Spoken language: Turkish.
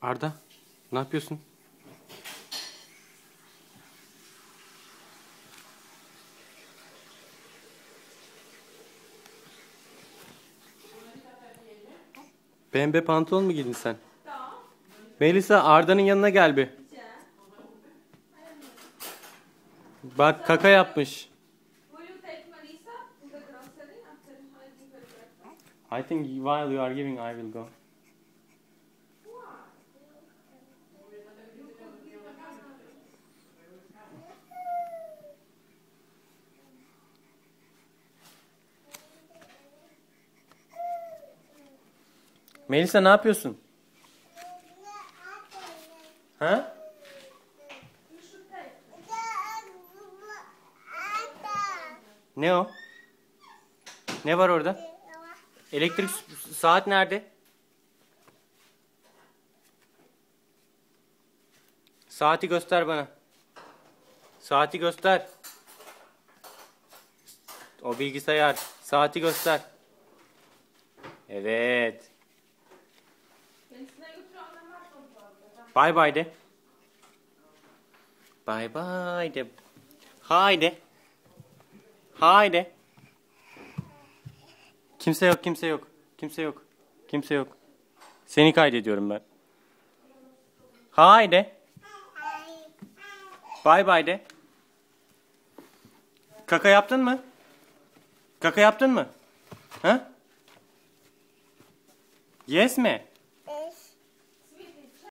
Arda, ne yapıyorsun? Pembe pantolon mu giydin sen? Melisa, Arda'nın yanına gel bir. Bak, kaka yapmış. I think while you are giving, I will go. Melisa, ne yapıyorsun? Ha? Ne o? Ne var orada? Elektrik saat nerede? Saati göster bana. Saati göster. O bilgisayar. Saati göster. Evet. Bye bye de. Bye bye de. Haydi. Haydi. Kimse yok, kimse yok. Kimse yok. Kimse yok. Seni kaydediyorum ben. Haydi. Bye bye de. Kaka yaptın mı? Kaka yaptın mı? Ha? Yes mi?